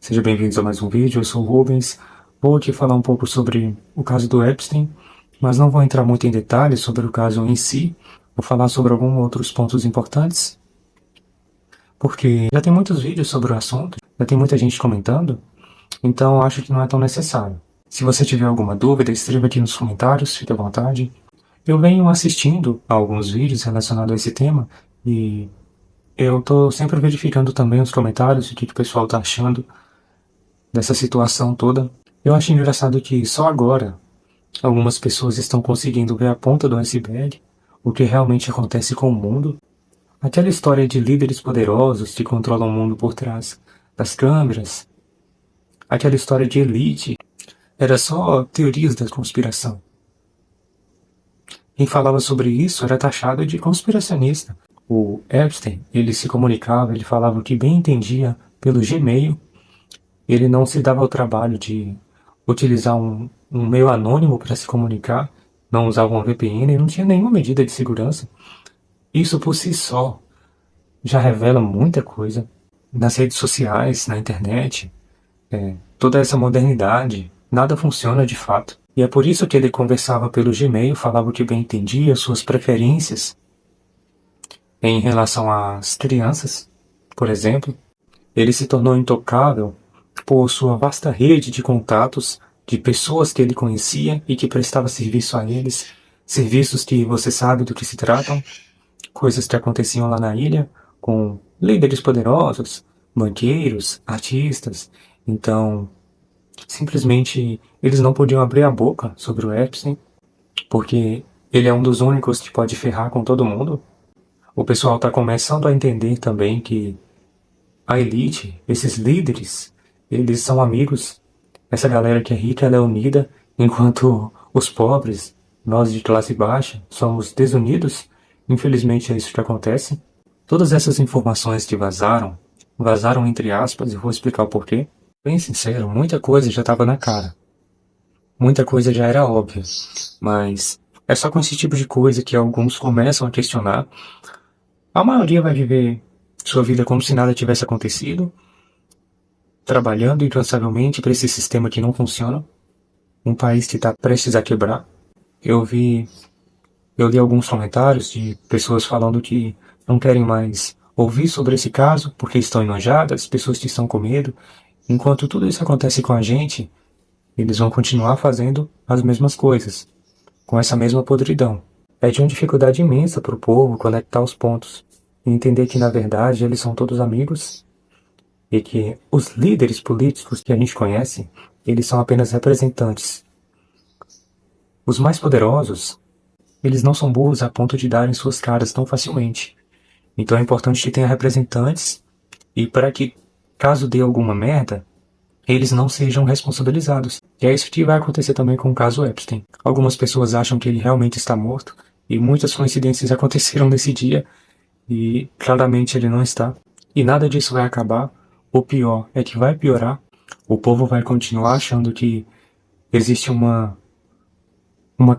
Sejam bem-vindos a mais um vídeo, eu sou o Rubens. Vou aqui falar um pouco sobre o caso do Epstein, mas não vou entrar muito em detalhes sobre o caso em si. Vou falar sobre alguns outros pontos importantes, porque já tem muitos vídeos sobre o assunto, já tem muita gente comentando, então acho que não é tão necessário. Se você tiver alguma dúvida, escreva aqui nos comentários, fique à vontade. Eu venho assistindo a alguns vídeos relacionados a esse tema e eu tô sempre verificando também os comentários, o que o pessoal tá achando dessa situação toda. Eu acho engraçado que só agora algumas pessoas estão conseguindo ver a ponta do iceberg, o que realmente acontece com o mundo. Aquela história de líderes poderosos que controlam o mundo por trás das câmeras, aquela história de elite, era só teorias da conspiração. Quem falava sobre isso era taxado de conspiracionista. O Epstein, ele se comunicava, ele falava o que bem entendia pelo Gmail. Ele não se dava ao trabalho de utilizar um meio anônimo para se comunicar, não usava um VPN, não tinha nenhuma medida de segurança. Isso por si só já revela muita coisa. Nas redes sociais, na internet, toda essa modernidade, nada funciona de fato. E é por isso que ele conversava pelo Gmail, falava o que bem entendia, suas preferências em relação às crianças, por exemplo. Ele se tornou intocável por sua vasta rede de contatos, de pessoas que ele conhecia e que prestava serviço a eles, serviços que você sabe do que se tratam, coisas que aconteciam lá na ilha, com líderes poderosos, banqueiros, artistas. Então, simplesmente, eles não podiam abrir a boca sobre o Epstein, porque ele é um dos únicos que pode ferrar com todo mundo. O pessoal está começando a entender também que a elite, esses líderes, eles são amigos. Essa galera que é rica, ela é unida, enquanto os pobres, nós de classe baixa, somos desunidos. Infelizmente é isso que acontece. Todas essas informações que vazaram entre aspas, e vou explicar o porquê. Bem sincero, muita coisa já estava na cara. Muita coisa já era óbvia. Mas é só com esse tipo de coisa que alguns começam a questionar. A maioria vai viver sua vida como se nada tivesse acontecido, trabalhando incansavelmente para esse sistema que não funciona, um país que está prestes a quebrar. Eu li alguns comentários de pessoas falando que não querem mais ouvir sobre esse caso porque estão enojadas, pessoas que estão com medo. Enquanto tudo isso acontece com a gente, eles vão continuar fazendo as mesmas coisas, com essa mesma podridão. É de uma dificuldade imensa para o povo conectar os pontos e entender que, na verdade, eles são todos amigos e que os líderes políticos que a gente conhece, eles são apenas representantes. Os mais poderosos, eles não são burros a ponto de darem suas caras tão facilmente. Então é importante que tenha representantes e para que, caso dê alguma merda, eles não sejam responsabilizados. E é isso que vai acontecer também com o caso Epstein. Algumas pessoas acham que ele realmente está morto e muitas coincidências aconteceram nesse dia e claramente ele não está. E nada disso vai acabar. O pior é que vai piorar. O povo vai continuar achando que existe uma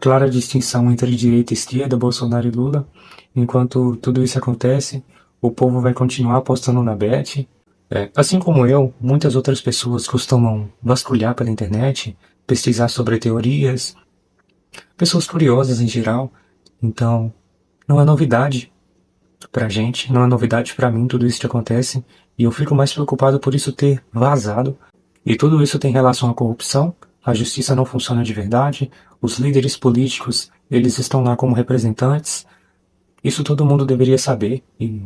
clara distinção entre direita e esquerda, Bolsonaro e Lula. Enquanto tudo isso acontece, o povo vai continuar apostando na Bet. Assim como eu, muitas outras pessoas costumam vasculhar pela internet, pesquisar sobre teorias, pessoas curiosas em geral. Então, não é novidade pra gente, não é novidade pra mim tudo isso que acontece, e eu fico mais preocupado por isso ter vazado. E tudo isso tem relação à corrupção, a justiça não funciona de verdade, os líderes políticos, eles estão lá como representantes. Isso todo mundo deveria saber, e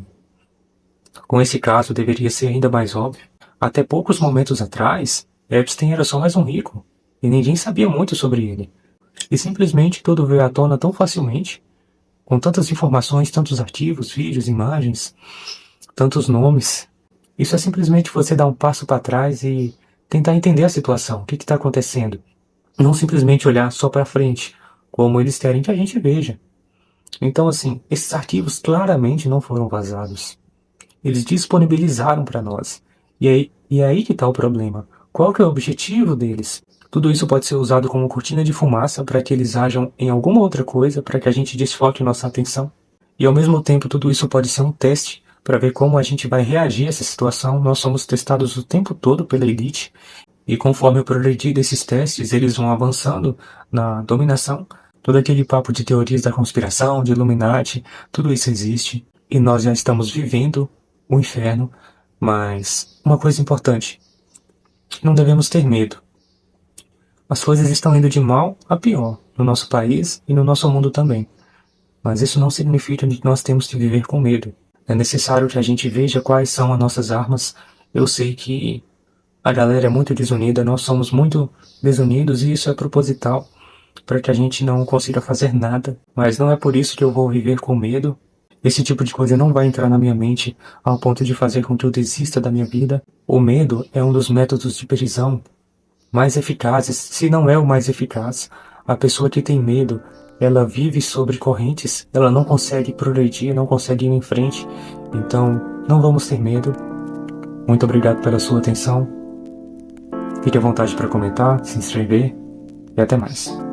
com esse caso deveria ser ainda mais óbvio. Até poucos momentos atrás, Epstein era só mais um rico, e ninguém sabia muito sobre ele. E simplesmente tudo veio à tona tão facilmente, com tantas informações, tantos arquivos, vídeos, imagens, tantos nomes. Isso é simplesmente você dar um passo para trás e tentar entender a situação, o que está acontecendo. Não simplesmente olhar só para frente, como eles querem que a gente veja. Então, assim, esses arquivos claramente não foram vazados. Eles disponibilizaram para nós. E é aí que está o problema. Qual que é o objetivo deles? Tudo isso pode ser usado como cortina de fumaça para que eles ajam em alguma outra coisa, para que a gente desfoque nossa atenção. E ao mesmo tempo tudo isso pode ser um teste para ver como a gente vai reagir a essa situação. Nós somos testados o tempo todo pela elite, e conforme eu progredi desses testes, eles vão avançando na dominação. Todo aquele papo de teorias da conspiração, de Illuminati, tudo isso existe, e nós já estamos vivendo o inferno. Mas uma coisa importante, não devemos ter medo. As coisas estão indo de mal a pior no nosso país e no nosso mundo também. Mas isso não significa que nós temos que viver com medo. É necessário que a gente veja quais são as nossas armas. Eu sei que a galera é muito desunida, nós somos muito desunidos e isso é proposital para que a gente não consiga fazer nada. Mas não é por isso que eu vou viver com medo. Esse tipo de coisa não vai entrar na minha mente ao ponto de fazer com que eu desista da minha vida. O medo é um dos métodos de prisão mais eficazes, se não é o mais eficaz. A pessoa que tem medo, ela vive sobre correntes, ela não consegue progredir, não consegue ir em frente. Então, não vamos ter medo. Muito obrigado pela sua atenção. Fique à vontade para comentar, se inscrever e até mais.